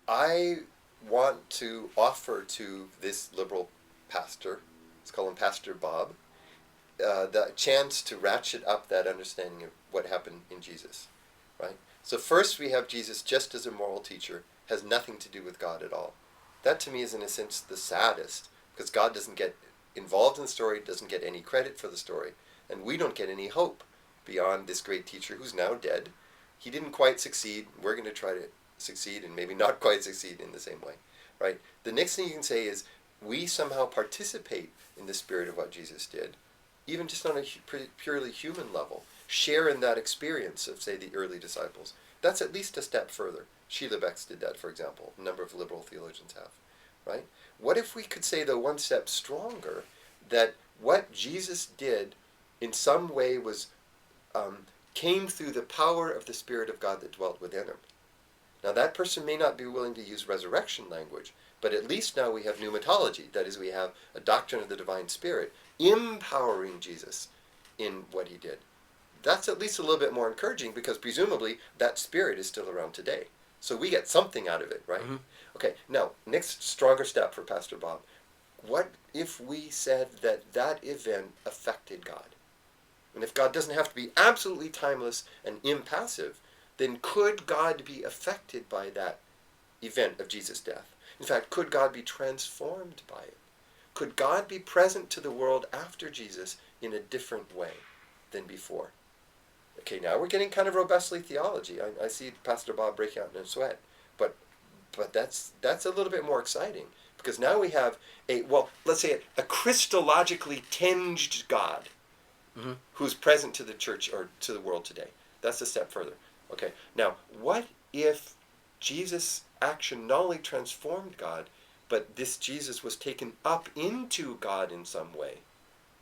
I want to offer to this liberal pastor, let's call him Pastor Bob, the chance to ratchet up that understanding of what happened in Jesus, right? So first we have Jesus just as a moral teacher, has nothing to do with God at all. That to me is in a sense the saddest, because God doesn't get involved in the story, doesn't get any credit for the story, and we don't get any hope beyond this great teacher who's now dead. He didn't quite succeed. We're going to try to succeed and maybe not quite succeed in the same way, right? The next thing you can say is we somehow participate in the spirit of what Jesus did, even just on a purely human level, share in that experience of, say, the early disciples. That's at least a step further. Sheila Becks did that, for example. A number of liberal theologians have, right? What if we could say, though, one step stronger, that what Jesus did in some way was came through the power of the Spirit of God that dwelt within him? Now, that person may not be willing to use resurrection language, but at least now we have pneumatology. That is, we have a doctrine of the divine Spirit empowering Jesus in what he did. That's at least a little bit more encouraging, because presumably that Spirit is still around today. So we get something out of it, right? Mm-hmm. Okay, now, next stronger step for Pastor Bob. What if we said that that event affected God? And if God doesn't have to be absolutely timeless and impassive, then could God be affected by that event of Jesus' death? In fact, could God be transformed by it? Could God be present to the world after Jesus in a different way than before? Okay, now we're getting kind of robustly theology. I see Pastor Bob breaking out in a sweat. But that's a little bit more exciting, because now we have let's say a Christologically tinged God, mm-hmm, who's present to the church or to the world today. That's a step further. Okay, now what if Jesus' action not only transformed God, but this Jesus was taken up into God in some way?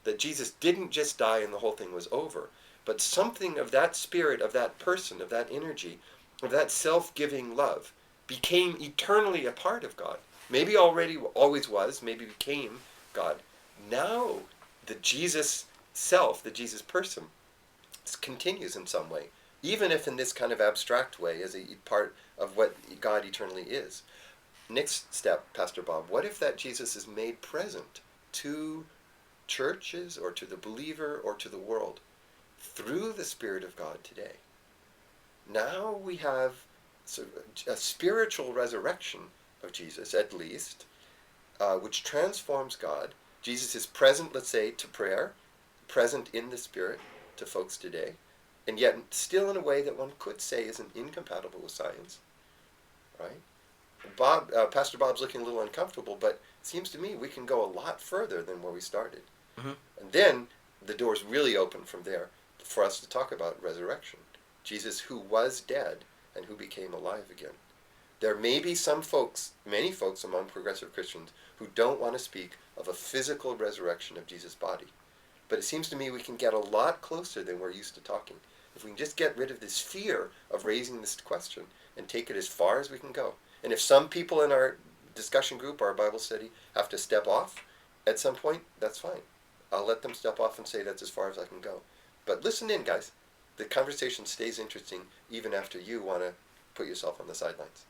That Jesus didn't just die and the whole thing was over, but something of that spirit, of that person, of that energy, of that self-giving love became eternally a part of God. Maybe already always was, maybe became God. Now the Jesus self, the Jesus person, continues in some way, even if in this kind of abstract way as a part of what God eternally is. Next step, Pastor Bob, what if that Jesus is made present to churches or to the believer or to the world through the Spirit of God today? Now we have a spiritual resurrection of Jesus, at least, which transforms God. Jesus is present, let's say, to prayer, present in the Spirit to folks today, and yet still in a way that one could say isn't incompatible with science, right? Pastor Bob's looking a little uncomfortable, but it seems to me we can go a lot further than where we started. Mm-hmm. And then the door's really open from there for us to talk about resurrection. Jesus who was dead and who became alive again. There may be some folks, many folks among progressive Christians, who don't want to speak of a physical resurrection of Jesus' body. But it seems to me we can get a lot closer than we're used to talking. If we can just get rid of this fear of raising this question and take it as far as we can go. And if some people in our discussion group, our Bible study, have to step off at some point, that's fine. I'll let them step off and say that's as far as I can go. But listen in, guys. The conversation stays interesting even after you want to put yourself on the sidelines.